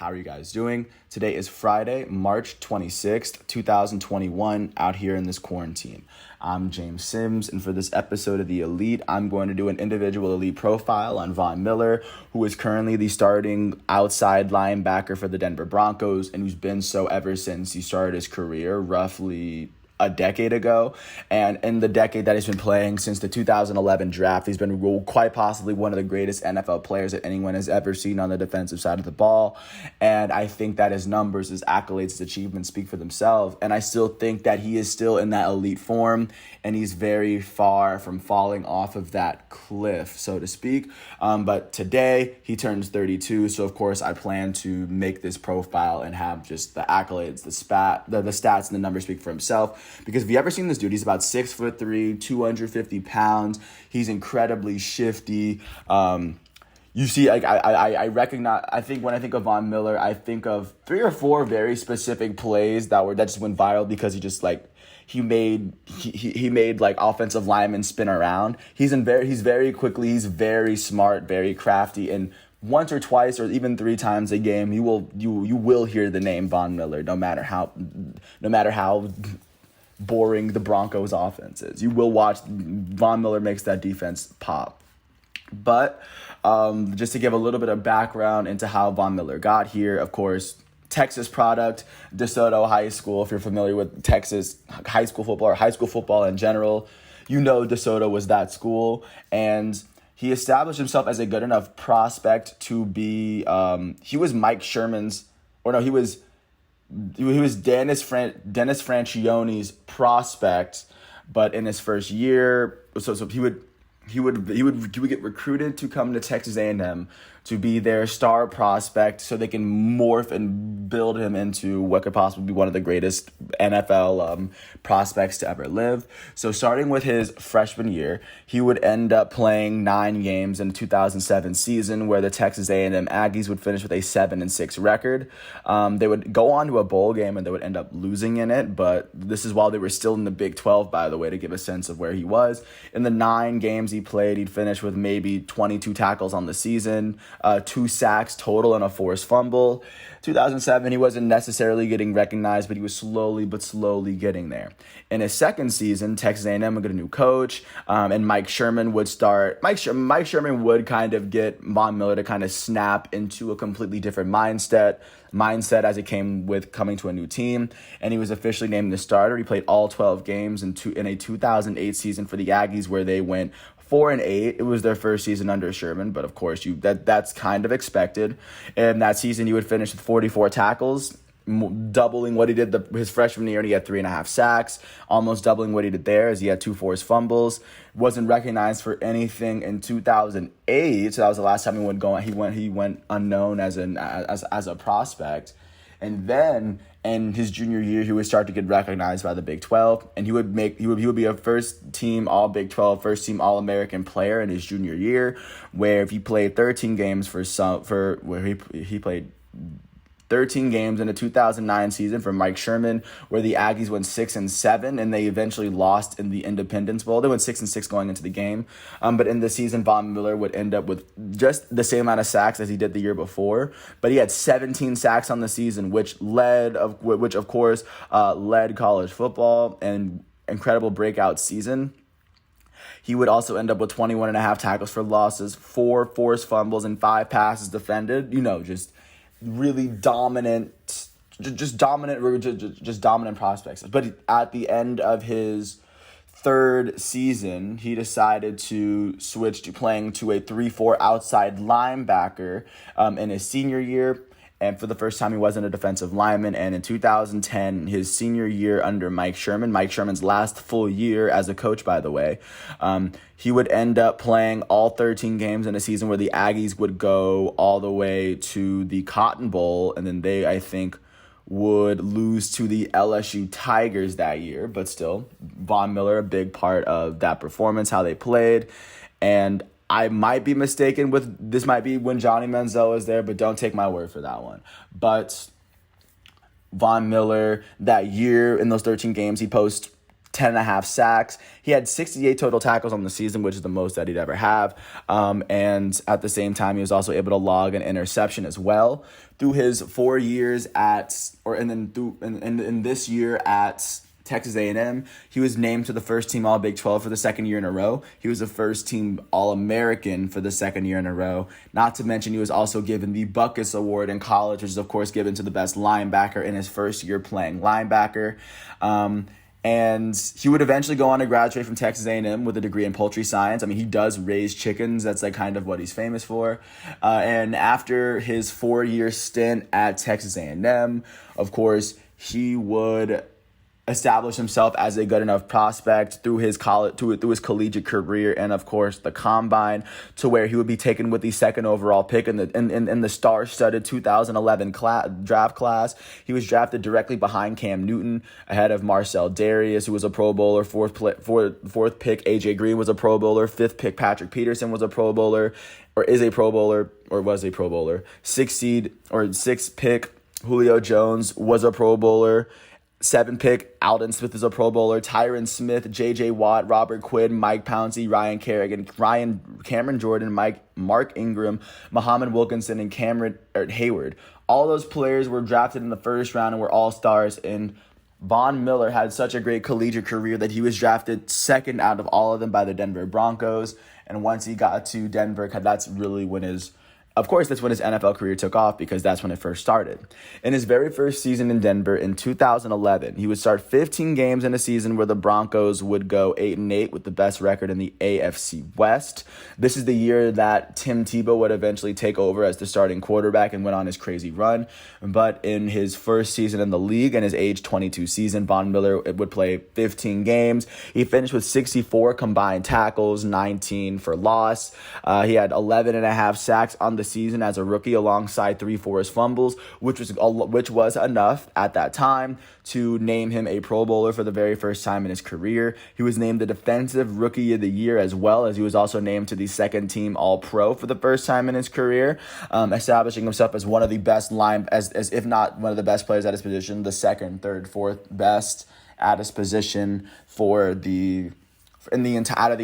How are you guys doing? Today is Friday, March 26th, 2021, out here in this quarantine. I'm James Sims, and for this episode of The Elite, I'm going to do an individual elite profile on Von Miller, who is currently the starting outside linebacker for the Denver Broncos, and who's been so ever since he started his career, roughly a decade ago. And in the decade that he's been playing since the 2011 draft, he's been quite possibly one of the greatest NFL players that anyone has ever seen on the defensive side of the ball. And I think that his numbers, his accolades, his achievements speak for themselves. And I still think that he is still in that elite form, and he's very far from falling off of that cliff, so to speak. But today he turns 32, so of course I plan to make this profile and have just the accolades, the stats and the numbers speak for himself. Because if you ever seen this dude, he's about 6'3", 250 pounds. He's incredibly shifty. You see, like I recognize. I think when I think of Von Miller, I think of 3 or 4 very specific plays that just went viral because he made like offensive linemen spin around. He's very quickly. He's very smart, very crafty, and once or twice or even 3 times a game, you will hear the name Von Miller, no matter how boring the Broncos offense is. You will watch Von Miller makes that defense pop. But just to give a little bit of background into how Von Miller got here, of course, Texas product, DeSoto High School. If you're familiar with Texas high school football or high school football in general, you know DeSoto was that school. And he established himself as a good enough prospect to be, he was Dennis Franchione's prospect, but in his first year, so he would get recruited to come to Texas A&M to be their star prospect so they can morph and build him into what could possibly be one of the greatest NFL prospects to ever live. So starting with his freshman year, he would end up playing 9 games in the 2007 season where the Texas A&M Aggies would finish with a 7-6 record. They would go on to a bowl game and they would end up losing in it, but this is while they were still in the Big 12, by the way, to give a sense of where he was. In the 9 games he played, he'd finish with maybe 22 tackles on the season, 2 sacks total and a forced fumble. 2007, he wasn't necessarily getting recognized, but he was slowly getting there. In his second season, Texas A&M would get a new coach, and Mike Sherman would start. Mike Sherman would kind of get Von Miller to kind of snap into a completely different mindset as it came with coming to a new team, and he was officially named the starter. He played all 12 games in a 2008 season for the Aggies where they went 4-8. It was their first season under Sherman, but of course that's kind of expected. And that season, he would finish with 44 tackles, doubling what he did his freshman year, and he had 3.5 sacks, almost doubling what he did there as he had 2 forced fumbles. Wasn't recognized for anything in 2008, so that was the last time he went unknown as a prospect. And then in his junior year, he would start to get recognized by the Big 12, and he would be a first-team All-Big 12, first-team All-American player in his junior year, where if he played 13 games he played 13 games in the 2009 season for Mike Sherman, where the Aggies went 6-7, and they eventually lost in the Independence Bowl. They went 6-6 going into the game, but in the season, Von Miller would end up with just the same amount of sacks as he did the year before. But he had 17 sacks on the season, which of course led college football and incredible breakout season. He would also end up with 21.5 tackles for losses, 4 forced fumbles, and 5 passes defended. Just really dominant prospects. But at the end of his 3rd season, he decided to switch to playing to a 3-4 outside linebacker in his senior year. And for the first time, he wasn't a defensive lineman. And in 2010, his senior year under Mike Sherman's last full year as a coach, by the way, he would end up playing all 13 games in a season where the Aggies would go all the way to the Cotton Bowl. And then they, I think, would lose to the LSU Tigers that year. But still, Von Miller, a big part of that performance, how they played. And I might be mistaken this might be when Johnny Manziel was there, but don't take my word for that one. But Von Miller, that year in those 13 games, he post 10.5 sacks. He had 68 total tackles on the season, which is the most that he'd ever have. And at the same time, he was also able to log an interception as well. Through his 4 years in this year at Texas A&M, he was named to the first team All Big 12 for the second year in a row. He was the first team All-American for the second year in a row. Not to mention, he was also given the Buckus Award in college, which is, of course, given to the best linebacker in his first year playing linebacker. And he would eventually go on to graduate from Texas A&M with a degree in poultry science. I mean, he does raise chickens. That's like kind of what he's famous for. And after his 4-year stint at Texas A&M, of course, he would establish himself as a good enough prospect through his collegiate career, and of course the combine, to where he would be taken with the second overall pick in the star-studded 2011 draft class. He was drafted directly behind Cam Newton, ahead of Marcel Darius, who was a Pro Bowler. Fourth pick AJ Green was a Pro Bowler. Fifth pick Patrick Peterson was a Pro Bowler, or is a Pro Bowler, or was a Pro Bowler. Sixth pick Julio Jones was a Pro Bowler. 7th pick, Aldon Smith is a Pro Bowler. Tyron Smith, J.J. Watt, Robert Quinn, Mike Pouncey, Ryan Kerrigan, Cameron Jordan, Mark Ingram, Muhammad Wilkinson, and Cameron Hayward. All those players were drafted in the first round and were all-stars. And Von Miller had such a great collegiate career that he was drafted second out of all of them by the Denver Broncos. And once he got to Denver, that's when his NFL career took off, because that's when it first started. In his very first season in Denver in 2011, he would start 15 games in a season where the Broncos would go 8-8 with the best record in the AFC West. This is the year that Tim Tebow would eventually take over as the starting quarterback and went on his crazy run. But in his first season in the league, and his age 22 season, Von Miller would play 15 games. He finished with 64 combined tackles, 19 for loss. He had 11.5 sacks on the season as a rookie, alongside 3 forced fumbles, which was enough at that time to name him a Pro Bowler for the very first time in his career. He was named the Defensive Rookie of the Year, as well as he was also named to the second team All-Pro for the first time in his career, establishing himself as one of the best as if not one of the best players at his position, the second, third, fourth best at his position out of the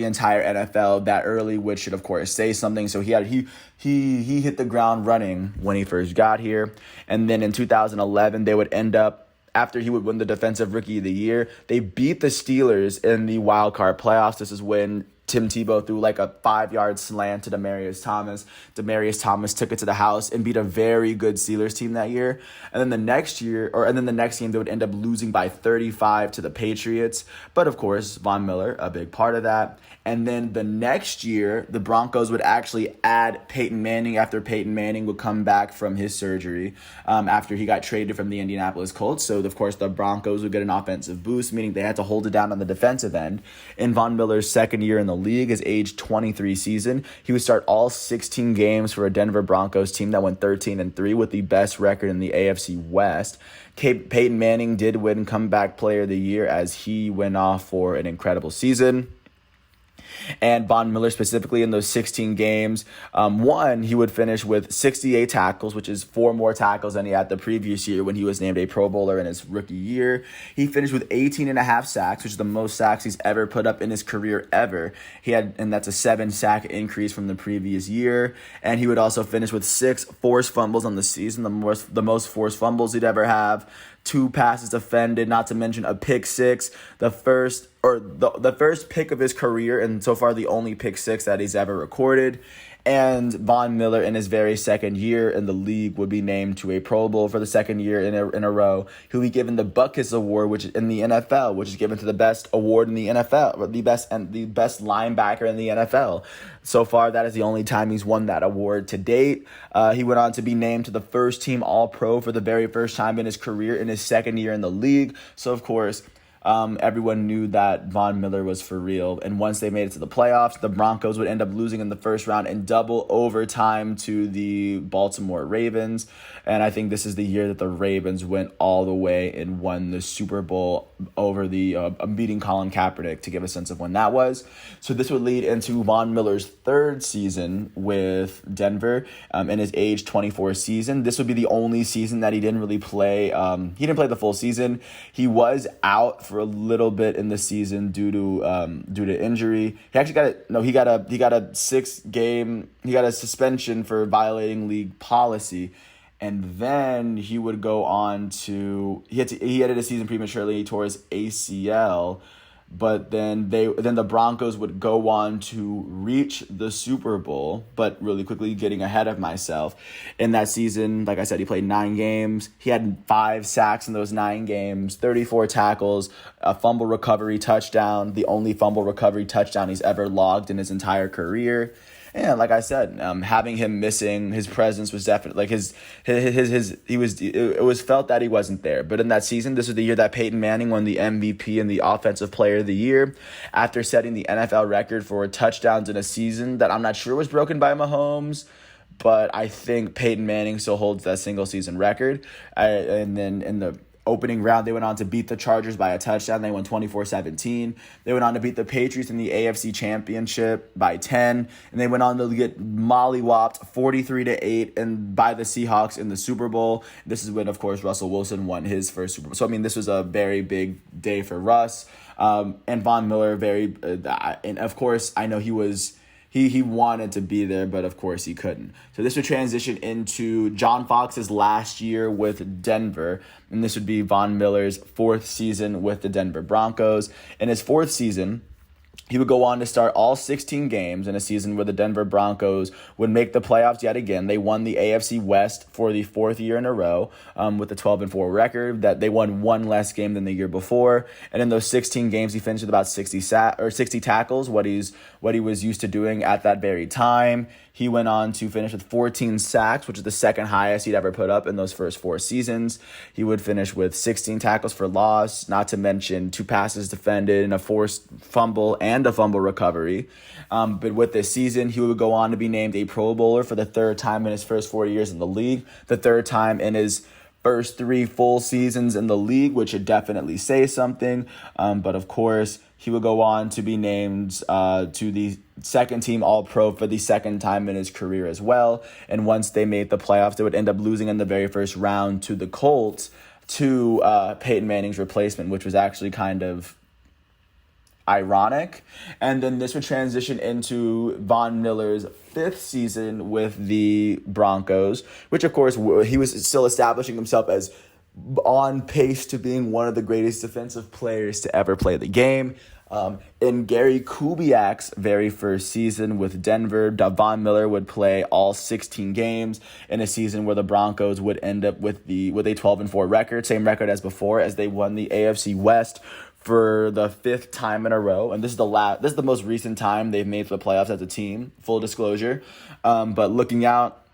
entire NFL that early, which should of course say something. So he hit the ground running when he first got here. And then in 2011, they would end up, after he would win the Defensive Rookie of the Year, they beat the Steelers in the wild card playoffs. This is when Tim Tebow threw like a 5-yard slant to Demaryius Thomas. Demaryius Thomas took it to the house and beat a very good Steelers team that year. And then the next game, they would end up losing by 35 to the Patriots. But of course, Von Miller, a big part of that. And then the next year, the Broncos would actually add Peyton Manning after Peyton Manning would come back from his surgery after he got traded from the Indianapolis Colts. So, of course, the Broncos would get an offensive boost, meaning they had to hold it down on the defensive end. In Von Miller's second year in the league, his age 23 season, he would start all 16 games for a Denver Broncos team that went 13-3 with the best record in the AFC West. Peyton Manning did win Comeback Player of the Year as he went off for an incredible season. And Von Miller, specifically in those 16 games, he would finish with 68 tackles, which is 4 more tackles than he had the previous year when he was named a Pro Bowler in his rookie year. He finished with 18.5 sacks, which is the most sacks he's ever put up in his career ever. And that's a 7-sack increase from the previous year. And he would also finish with 6 forced fumbles on the season, the most forced fumbles he'd ever have. 2 passes defended, not to mention a pick six, the first pick of his career, and so far the only pick six that he's ever recorded. And Von Miller, in his very second year in the league, would be named to a Pro Bowl for the second year in a row. He'll be given the Buckus Award, which is in the NFL, which is given to the best award in the NFL, or the best linebacker in the NFL. So far, that is the only time he's won that award to date. He went on to be named to the first team All-Pro for the very first time in his career in his second year in the league. So, of course, everyone knew that Von Miller was for real. And once they made it to the playoffs, the Broncos would end up losing in the first round in double overtime to the Baltimore Ravens. And I think this is the year that the Ravens went all the way and won the Super Bowl over beating Colin Kaepernick, to give a sense of when that was. So this would lead into Von Miller's third season with Denver in his age 24 season. This would be the only season that he didn't really play. He didn't play the full season. He was out for for a little bit in the season due to injury. He actually got a suspension for violating league policy. And then he would go on to he ended his season prematurely. He tore his ACL, but then the Broncos would go on to reach the Super Bowl. But really quickly, getting ahead of myself, in that season, like I said, he played 9 games. He had 5 sacks in those 9 games, 34 tackles, a fumble recovery touchdown, the only fumble recovery touchdown he's ever logged in his entire career. And like I said, having him missing, his presence was definitely like it was felt that he wasn't there. But in that season, this was the year that Peyton Manning won the MVP and the Offensive Player of the Year after setting the NFL record for touchdowns in a season that I'm not sure was broken by Mahomes. But I think Peyton Manning still holds that single season record. And then in the opening round, they went on to beat the Chargers by a touchdown. They won 24-17. They went on to beat the Patriots in the AFC Championship by 10. And they went on to get mollywopped 43-8 and by the Seahawks in the Super Bowl. This is when, of course, Russell Wilson won his first Super Bowl. So, I mean, this was a very big day for Russ. And Von Miller, and of course, I know he wanted to be there, but of course he couldn't. So this would transition into John Fox's last year with Denver, and this would be Von Miller's 4th season with the Denver Broncos. In his 4th season, he would go on to start all 16 games in a season where the Denver Broncos would make the playoffs yet again. They won the AFC West for the 4th year in a row with a 12-4 record. That they won 1 less game than the year before. And in those 16 games, he finished with about 60 tackles, what he was used to doing at that very time. He went on to finish with 14 sacks, which is the second highest he'd ever put up in those first 4 seasons. He would finish with 16 tackles for loss, not to mention 2 passes defended and a forced fumble and a fumble recovery. But with this season, he would go on to be named a Pro Bowler for the 3rd time in his first 4 years in the league, the 3rd time in his first 3 full seasons in the league, which should definitely say something. But of course, he would go on to be named to the second team All-Pro for the 2nd time in his career as well. And once they made the playoffs, they would end up losing in the very first round to the Colts, to Peyton Manning's replacement, which was actually kind of ironic. And then this would transition into Von Miller's 5th season with the Broncos, which of course he was still establishing himself as on pace to being one of the greatest defensive players to ever play the game. In Gary Kubiak's very first season with Denver, Von Miller would play all 16 games in a season where the Broncos would end up with a 12-4 record, same record as before, as they won the AFC West for the 5th time in a row. And this is the most recent time they've made for the playoffs as a team, full disclosure. But looking out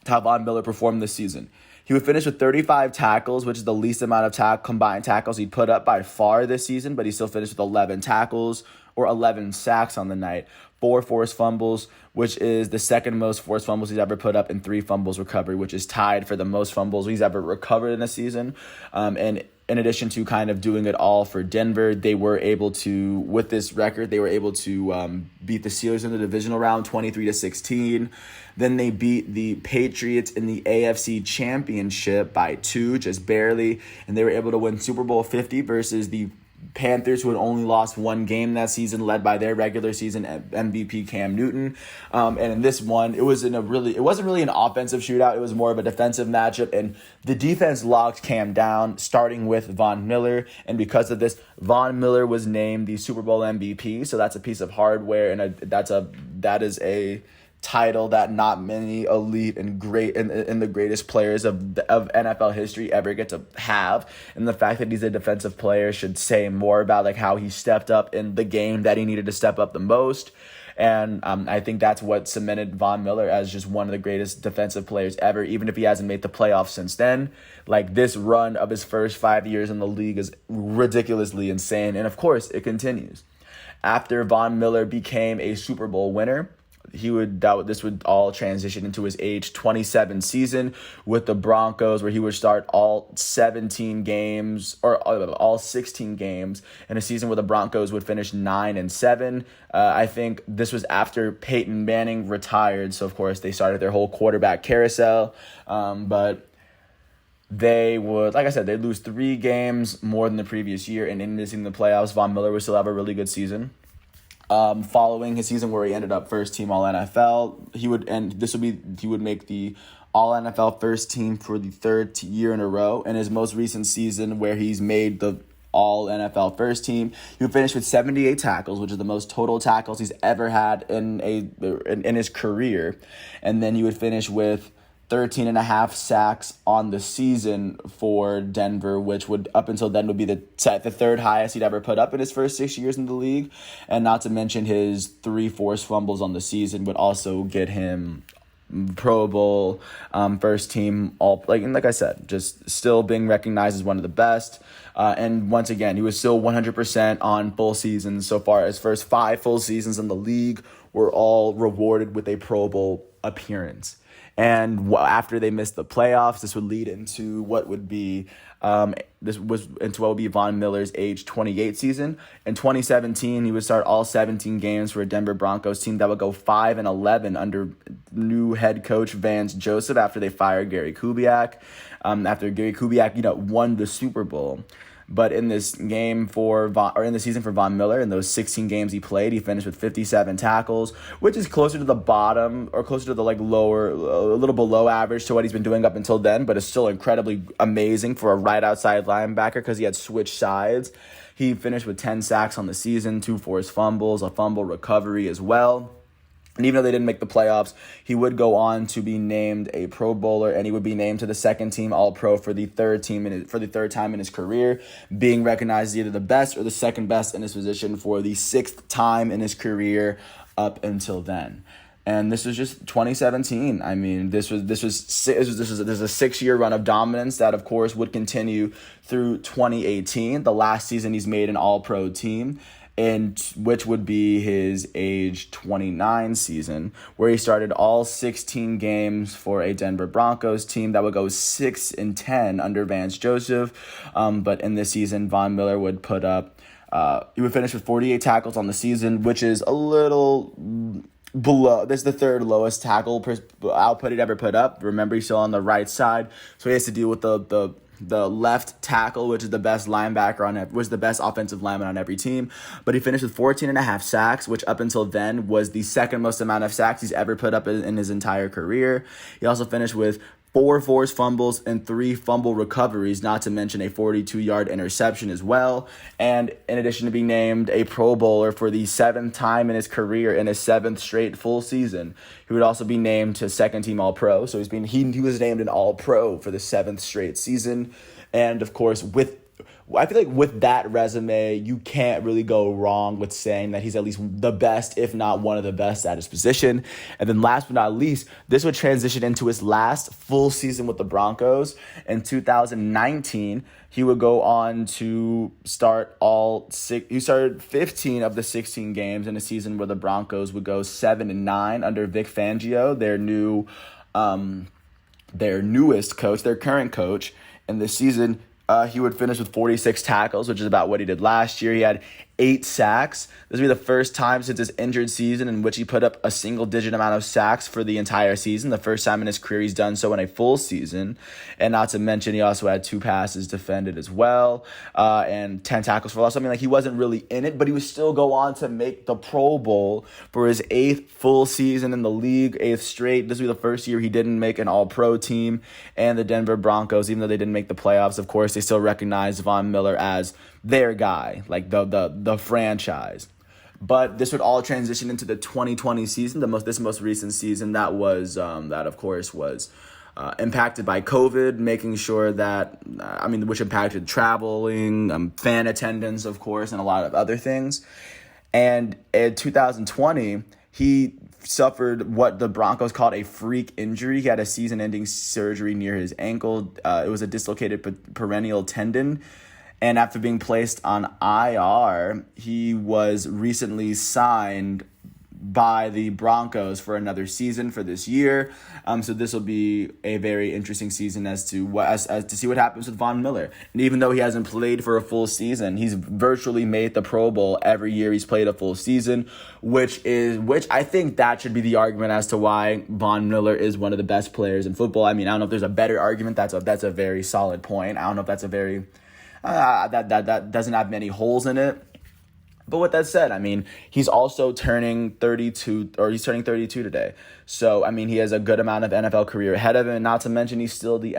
to how Von Miller performed this season, he would finish with 35 tackles, which is the least amount of combined tackles he'd put up by far this season, but he still finished with 11 tackles or 11 sacks on the night, 4 forced fumbles, which is the 2nd most forced fumbles he's ever put up, and 3 fumbles recovery, which is tied for the most fumbles he's ever recovered in a season. And in addition to kind of doing it all for Denver, they were able to, with this record, beat the Steelers in the divisional round 23-16. Then they beat the Patriots in the AFC Championship by 2, just barely. And they were able to win Super Bowl 50 versus the Panthers, who had only lost 1 game that season, led by their regular season MVP Cam Newton. And in this one, it wasn't really an offensive shootout. It was more of a defensive matchup, and the defense locked Cam down, starting with Von Miller. And because of this, Von Miller was named the Super Bowl MVP. So that's a piece of hardware, and that is a title that not many elite and great and the greatest players of NFL history ever get to have. And the fact that he's a defensive player should say more about like how he stepped up in the game that he needed to step up the most. And I think that's what cemented Von Miller as just one of the greatest defensive players ever, even if he hasn't made the playoffs since then. Like, this run of his first 5 years in the league is ridiculously insane. And of course, it continues. After Von Miller became a Super Bowl winner, this would all transition into his age 27 season with the Broncos, where he would start all 17 games or all 16 games in a season where the Broncos would finish 9-7. I think this was after Peyton Manning retired, so of course they started their whole quarterback carousel. But they would, like I said, they'd lose 3 games more than the previous year, and in missing the playoffs, Von Miller would still have a really good season. Following his season where he ended up first team All NFL, he would make the All NFL first team for the third year in a row. In his most recent season, where he's made the All NFL first team, he would finish with 78 tackles, which is the most total tackles he's ever had in his career, and then he would finish with 13 and a half sacks on the season for Denver, which would up until then would be the third highest he'd ever put up in his first 6 years in the league. And not to mention his 3 forced fumbles on the season would also get him Pro Bowl, first team, all like I said, just still being recognized as one of the best. And once again, he was still 100% on full seasons so far. His first 5 full seasons in the league were all rewarded with a Pro Bowl appearance. And after they missed the playoffs, this would lead into what would be Von Miller's age 28 season. In 2017, he would start all 17 games for a Denver Broncos team that would go 5-11 under new head coach Vance Joseph after they fired Gary Kubiak. After Gary Kubiak, won the Super Bowl. But in this game in the season for Von Miller, in those 16 games he played, he finished with 57 tackles, which is closer to the bottom or closer to the lower, a little below average to what he's been doing up until then, but it's still incredibly amazing for a right outside linebacker because he had switched sides. He finished with 10 sacks on the season, 2 forced fumbles, a fumble recovery as well. And even though they didn't make the playoffs, he would go on to be named a Pro Bowler, and he would be named to the second team All-Pro for the third time in his career, being recognized as either the best or the second best in his position for the 6th time in his career up until then. And this was just 2017. I mean, this was a 6-year run of dominance that, of course, would continue through 2018, the last season he's made an All-Pro team, and which would be his age 29 season, where he started all 16 games for a Denver Broncos team that would go 6-10 under Vance Joseph. But in this season, Von Miller would put up, he would finish with 48 tackles on the season, which is a little below. This is the 3rd lowest tackle output he'd ever put up. Remember, he's still on the right side, so he has to deal with the left tackle, which is the best linebacker was the best offensive lineman on every team. But he finished with 14 and a half sacks, which up until then was the second most amount of sacks he's ever put up in his entire career. He also finished with 4 forced fumbles and 3 fumble recoveries, not to mention a 42-yard interception as well. And in addition to being named a Pro Bowler for the 7th time in his career in his 7th straight full season, he would also be named to second team All-Pro. So he was named an All-Pro for the 7th straight season. And of course, I feel like with that resume, you can't really go wrong with saying that he's at least the best, if not one of the best at his position. And then last but not least, this would transition into his last full season with the Broncos. In 2019, he would go on to start he started 15 of the 16 games in a season where the Broncos would go 7-9 under Vic Fangio, their newest coach, their current coach. And this season, he would finish with 46 tackles, which is about what he did last year. He had 8 sacks. This would be the first time since his injured season in which he put up a single-digit amount of sacks for the entire season. The first time in his career he's done so in a full season. And not to mention, he also had 2 passes defended as well, and 10 tackles for loss. I mean, he wasn't really in it, but he would still go on to make the Pro Bowl for his 8th full season in the league, 8th straight. This would be the first year he didn't make an All-Pro team. And the Denver Broncos, even though they didn't make the playoffs, of course, they still recognize Von Miller as their guy, like the franchise. But this would all transition into the 2020 season, this most recent season that was of course was impacted by COVID, making sure that which impacted traveling, fan attendance, of course, and a lot of other things. And in 2020, he suffered what the Broncos called a freak injury. He had a season-ending surgery near his ankle. It was a dislocated peroneal tendon. And after being placed on IR, he was recently signed by the Broncos for another season for this year. So this will be a very interesting season as to see what happens with Von Miller. And even though he hasn't played for a full season, he's virtually made the Pro Bowl every year he's played a full season, which I think that should be the argument as to why Von Miller is one of the best players in football. I mean, I don't know if there's a better argument. That's a very solid point. I don't know if that's a very that doesn't have many holes in it. But with that said, I mean, he's also turning 32 today. So, I mean, he has a good amount of NFL career ahead of him. Not to mention, he's still the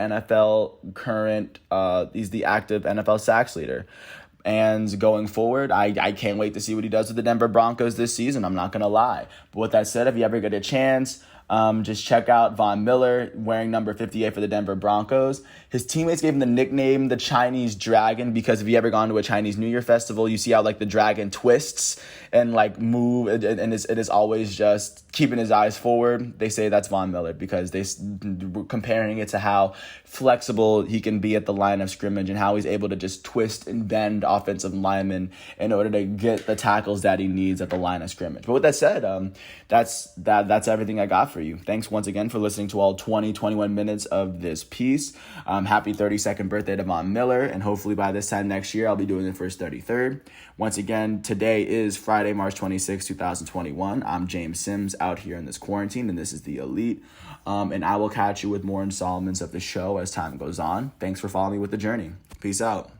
he's the active NFL sacks leader. And going forward, I can't wait to see what he does with the Denver Broncos this season. I'm not going to lie. But with that said, if you ever get a chance, just check out Von Miller wearing number 58 for the Denver Broncos. His teammates gave him the nickname the Chinese Dragon because if you ever gone to a Chinese New Year festival, you see how like the dragon twists and like move, and it is always just keeping his eyes forward. They say that's Von Miller because they comparing it to how flexible he can be at the line of scrimmage and how he's able to just twist and bend offensive linemen in order to get the tackles that he needs at the line of scrimmage. But with that said, that's everything I got for you. Thanks once again for listening to all 21 minutes of this piece. Happy 32nd birthday to Von Miller, and hopefully by this time next year I'll be doing it for his 33rd. Once again, today is Friday, March 26, 2021. I'm James Sims out here in this quarantine, and this is The Elite. And I will catch you with more installments of the show as time goes on. Thanks for following me with the journey. Peace out.